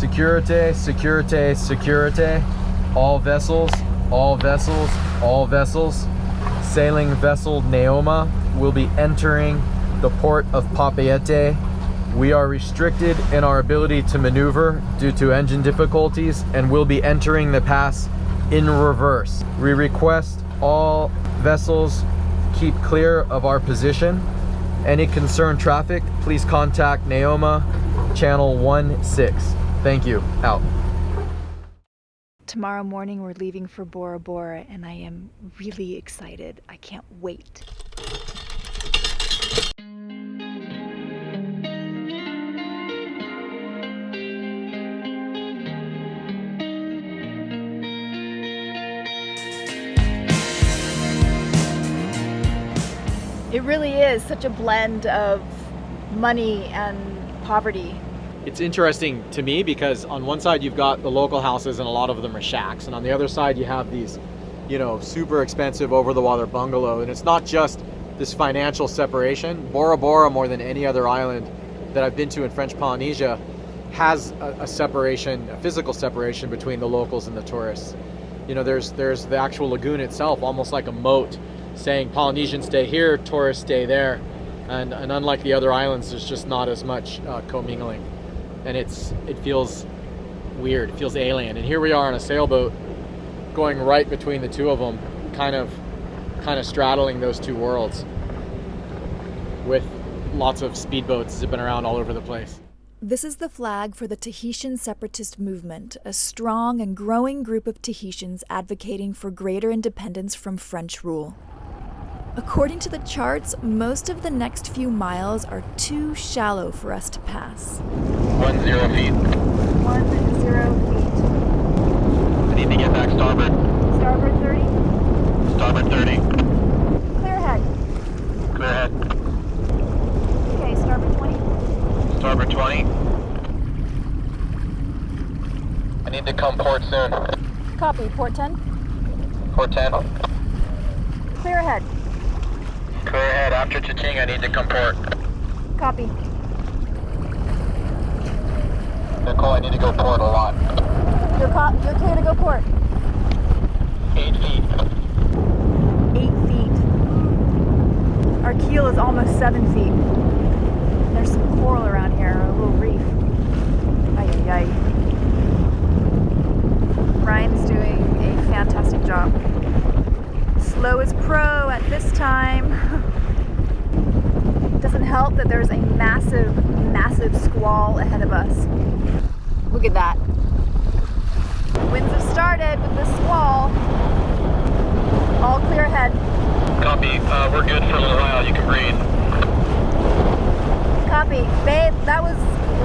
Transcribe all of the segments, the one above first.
Securite, securite, securite. All vessels, all vessels, all vessels. Sailing vessel Naoma will be entering the port of Papeete. We are restricted in our ability to maneuver due to engine difficulties and will be entering the pass in reverse. We request all vessels keep clear of our position. Any concerned traffic, please contact Naoma, channel 16. Thank you. Out. Tomorrow morning we're leaving for Bora Bora and I am really excited. I can't wait. It really is such a blend of money and poverty. It's interesting to me because on one side you've got the local houses and a lot of them are shacks, and on the other side you have these, you know, super expensive over-the-water bungalow. And it's not just this financial separation. Bora Bora, more than any other island that I've been to in French Polynesia, has a separation, a physical separation between the locals and the tourists. You know, there's the actual lagoon itself, almost like a moat, saying Polynesians stay here, tourists stay there. And unlike the other islands, there's just not as much commingling. And it feels weird, it feels alien. And here we are on a sailboat going right between the two of them, kind of straddling those two worlds with lots of speedboats zipping around all over the place. This is the flag for the Tahitian separatist movement, a strong and growing group of Tahitians advocating for greater independence from French rule. According to the charts, most of the next few miles are too shallow for us to pass. 10 feet. 10 feet. I need to get back starboard. Starboard 30. Starboard 30. Clear ahead. Clear ahead. Okay, starboard 20. Starboard 20. I need to come port soon. Copy, port 10. Port 10. Clear ahead. Clear ahead. After Cha-Ching, I need to come port. Copy. Nicole, I need to go port a lot. You're clear to go port. 8 feet. 8 feet. Our keel is almost 7 feet. There's some coral around here, a little reef. Ay, ay, ay. Ryan's doing a fantastic job. Slow as pro at this time. Doesn't help that there's a massive, massive squall ahead of us. Look at that. Winds have started with the squall. All clear ahead. Copy. We're good for a little while. You can breathe. Copy. Babe, that was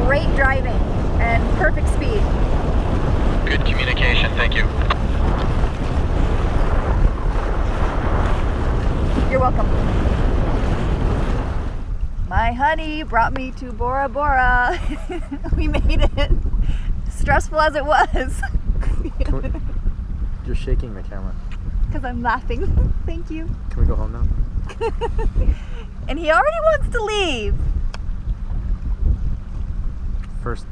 great driving and perfect speed. Good communication. Thank you. You're welcome. My honey brought me to Bora Bora. We made it. Stressful as it was. You're shaking the camera. Because I'm laughing. Thank you. Can we go home now? And he already wants to leave. First,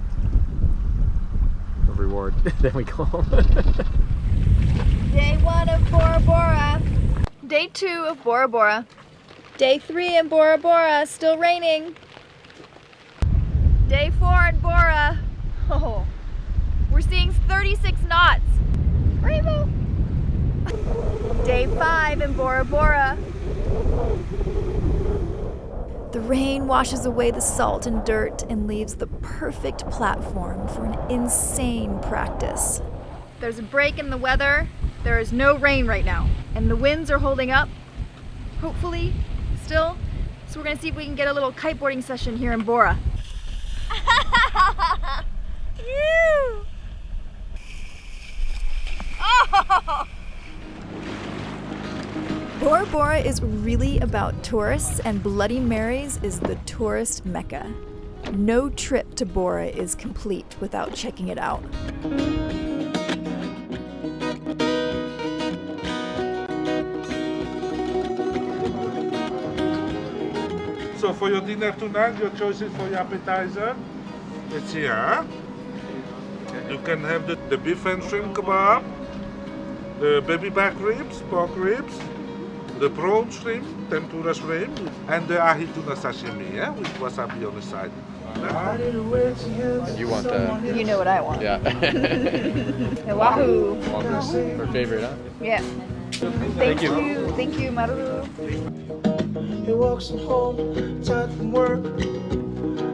the reward, then we go home. Day 1 of Bora Bora. Day 2 of Bora Bora. Day 3 in Bora Bora, still raining. Day 4 in Bora. Oh, we're seeing 36 knots. Rainbow. Day 5 in Bora Bora. The rain washes away the salt and dirt and leaves the perfect platform for an insane practice. There's a break in the weather. There is no rain right now, and the winds are holding up, hopefully, still. So we're gonna see if we can get a little kiteboarding session here in Bora. Ew. Oh. Bora Bora is really about tourists, and Bloody Mary's is the tourist mecca. No trip to Bora is complete without checking it out. So for your dinner tonight, your choices for your appetizer, it's here. You can have the beef and shrimp kebab, the baby back ribs, pork ribs, the prawn shrimp, tempura shrimp, and the ahi tuna sashimi, yeah, with wasabi on the side. And you want the... You know what I want. Yeah. The wahoo. Her favorite, huh? Yeah. Thank you. Thank you, Maru. He walks home, tired from work.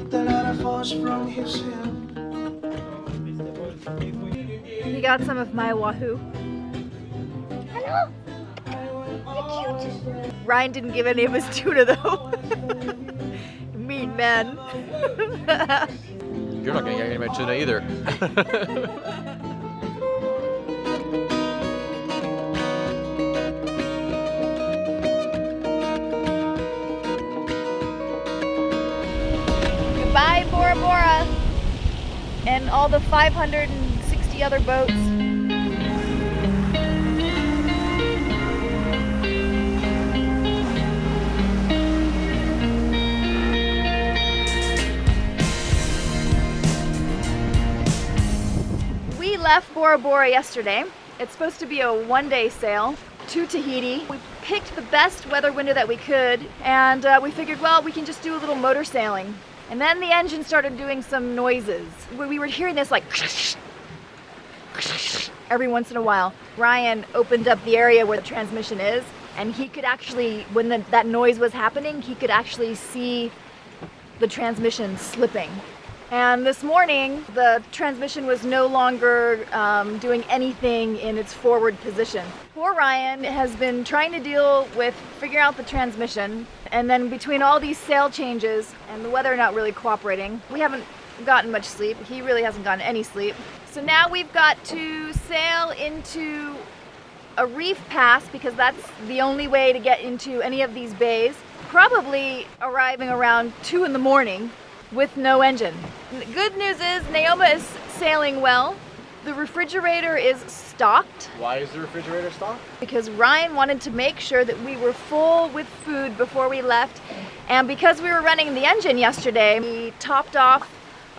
The letter falls from his hand. He got some of my wahoo. Hello. You're cute. Ryan didn't give any of his tuna though. Mean man. You're not gonna get any of my tuna either. Goodbye, Bora Bora, and all the 560 other boats. We left Bora Bora yesterday. It's supposed to be a one-day sail to Tahiti. We picked the best weather window that we could, and we figured, well, we can just do a little motor sailing. And then the engine started doing some noises. We were hearing this like every once in a while. Ryan opened up the area where the transmission is, and he could actually, when that noise was happening, he could actually see the transmission slipping. And this morning, the transmission was no longer doing anything in its forward position. Poor Ryan has been trying to deal with figuring out the transmission, and then between all these sail changes and the weather not really cooperating, we haven't gotten much sleep. He really hasn't gotten any sleep. So now we've got to sail into a reef pass because that's the only way to get into any of these bays, probably arriving around 2 in the morning. With no engine. The good news is Naoma is sailing well. The refrigerator is stocked Why is the refrigerator stocked? because Ryan wanted to make sure that we were full with food before we left. And because we were running the engine yesterday, we topped off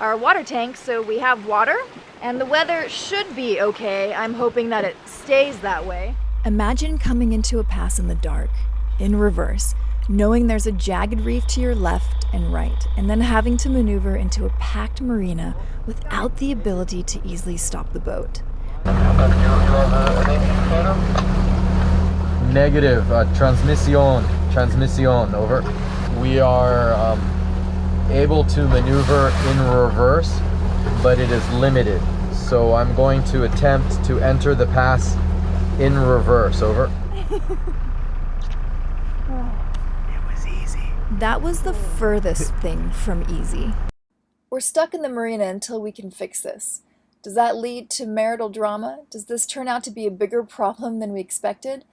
our water tank so we have water. And the weather should be okay. I'm hoping that it stays that way. Imagine coming into a pass in the dark, in reverse, knowing there's a jagged reef to your left and right, and then having to maneuver into a packed marina without the ability to easily stop the boat. Negative. Transmission, over. We are able to maneuver in reverse, but it is limited. So I'm going to attempt to enter the pass in reverse, over. That was the furthest thing from easy. We're stuck in the marina until we can fix this. Does that lead to marital drama? Does this turn out to be a bigger problem than we expected?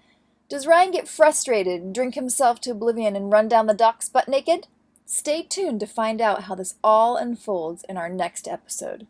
Does Ryan get frustrated, drink himself to oblivion, and run down the docks butt naked? Stay tuned to find out how this all unfolds in our next episode.